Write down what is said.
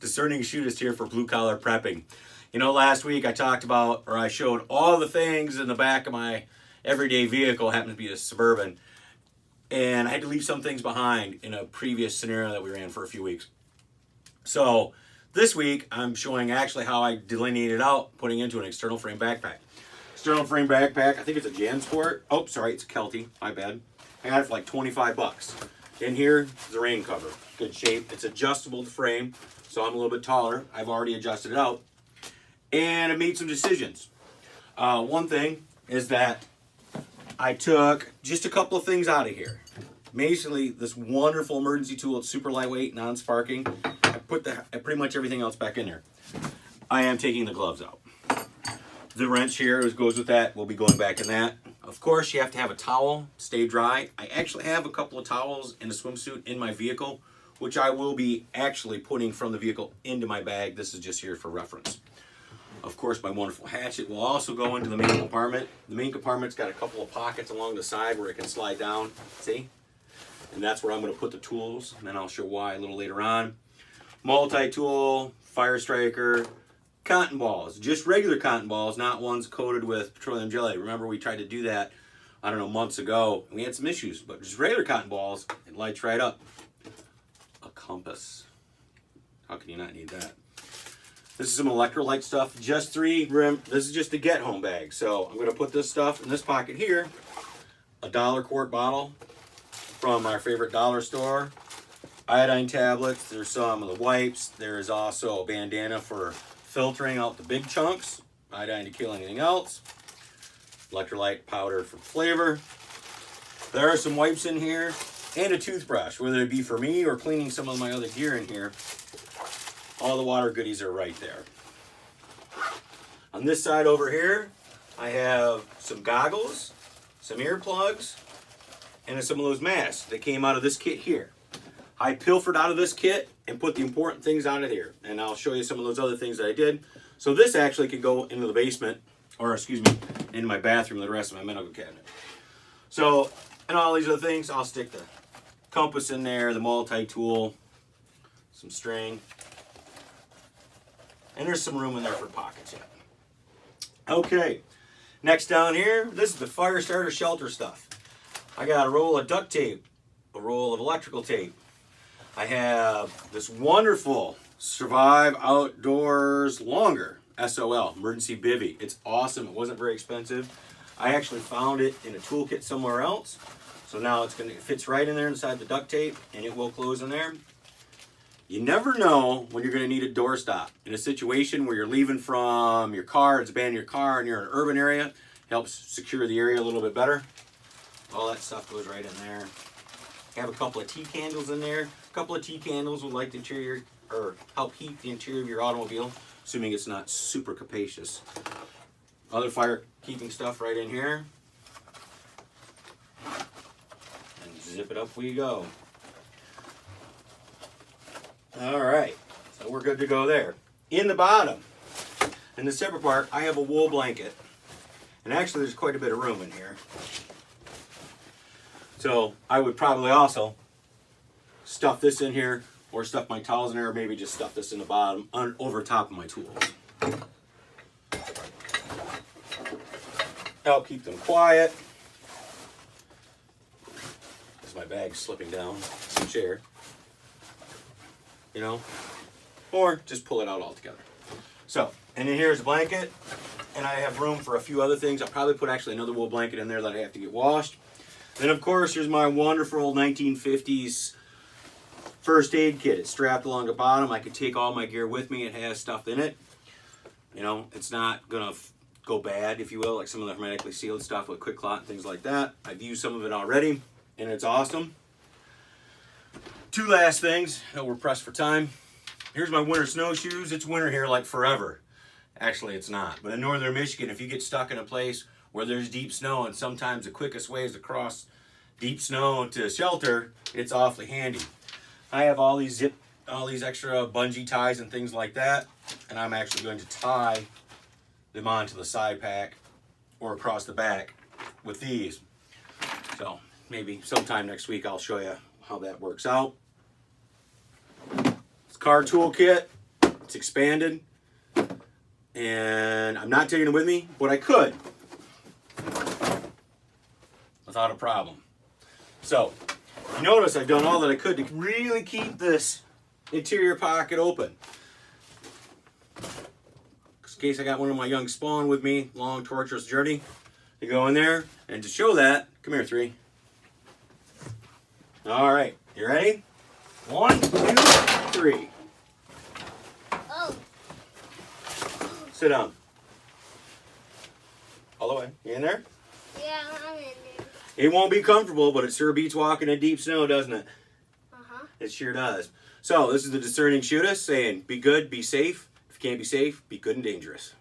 Discerning Shootist here for blue collar prepping. You know, last week I talked about, or I showed all the things in the back of my everyday vehicle, happened to be a Suburban, and I had to leave some things behind in a previous scenario that we ran for a few weeks. So this week I'm showing actually how I delineated out putting into an external frame backpack. External frame backpack, I think it's a JanSport. Oh, sorry, it's a Kelty, my bad. I got it for like 25 bucks. In here is a rain cover, good shape. It's adjustable to frame, so I'm a little bit taller. I've already adjusted it out. And I made some decisions. One thing is that I took just a couple of things out of here. Basically, this wonderful emergency tool. It's super lightweight, non-sparking. I put pretty much everything else back in there. I am taking the gloves out. The wrench here goes with that. We'll be going back in that. Of course, you have to have a towel, stay dry. I actually have a couple of towels and a swimsuit in my vehicle, which I will be actually putting from the vehicle into my bag. This is just here for reference. Of course, my wonderful hatchet will also go into the main compartment. The main compartment's got a couple of pockets along the side where it can slide down, see? And that's where I'm gonna put the tools, and then I'll show why a little later on. Multi-tool, fire striker, cotton balls, just regular cotton balls, not ones coated with petroleum jelly. Remember, we tried to do that, I don't know, months ago. We had some issues, but just regular cotton balls, it lights right up. A compass. How can you not need that? This is some electrolyte stuff, just 3 rim. This is just a get home bag. So I'm gonna put this stuff in this pocket here. A $1 quart bottle from our favorite dollar store. Iodine tablets, there's some of the wipes. There is also a bandana for filtering out the big chunks, iodine to kill anything else, electrolyte powder for flavor. There are some wipes in here and a toothbrush, whether it be for me or cleaning some of my other gear in here. All the water goodies are right there. On this side over here, I have some goggles, some earplugs, and some of those masks that came out of this kit here. I pilfered out of this kit and put the important things out of here. And I'll show you some of those other things that I did. So this actually could go into the basement, or excuse me, into my bathroom, the rest of my medical cabinet. So, and all these other things, I'll stick the compass in there, the multi-tool, some string. And there's some room in there for pockets yet. Okay, next down here, this is the fire starter shelter stuff. I got a roll of duct tape, a roll of electrical tape. I have this wonderful Survive Outdoors Longer SOL, emergency bivvy. It's awesome. It wasn't very expensive. I actually found it in a toolkit somewhere else. So now it fits right in there inside the duct tape, and it will close in there. You never know when you're going to need a doorstop. In a situation where you're leaving from your car, it's abandoned your car, and you're in an urban area, it helps secure the area a little bit better. All that stuff goes right in there. I have a couple of tea candles in there. A couple of tea candles will light the interior, or help heat the interior of your automobile, assuming it's not super capacious. Other fire keeping stuff right in here. And zip it up we go. All right, so we're good to go there. In the bottom, in the separate part, I have a wool blanket. And actually there's quite a bit of room in here. So I would probably also stuff this in here, or stuff my towels in there, or maybe just stuff this in the bottom over top of my tools. Help keep them quiet. As my bag's slipping down the chair. You know, or just pull it out altogether. So, and then here's a blanket, and I have room for a few other things. I'll probably put actually another wool blanket in there that I have to get washed. Then of course here's my wonderful 1950s first aid kit. It's strapped along the bottom. I could take all my gear with me. It has stuff in it. You know, it's not gonna go bad, if you will, like some of the hermetically sealed stuff with quick clot and things like that. I've used some of it already, and it's awesome. 2 last things. I know we're pressed for time. Here's my winter snowshoes. It's winter here like forever. Actually, it's not. But in northern Michigan, if you get stuck in a place where there's deep snow, and sometimes the quickest way is to cross deep snow to shelter, it's awfully handy. I have all these extra bungee ties and things like that, and I'm actually going to tie them onto the side pack or across the back with these. So maybe sometime next week I'll show you how that works out. It's car toolkit. It's expanded. And I'm not taking it with me, but I could. Without a problem. So, you notice I've done all that I could to really keep this interior pocket open. In case I got one of my young spawn with me, long torturous journey to go in there. And to show that, come here, 3. All right, you ready? 1, 2, 3. Oh. Sit down. All the way. You in there? Yeah, I'm in there. It won't be comfortable, but it sure beats walking in deep snow, doesn't it? Uh-huh. It sure does. So, this is the discerning shootist saying, be good, be safe. If you can't be safe, be good and dangerous.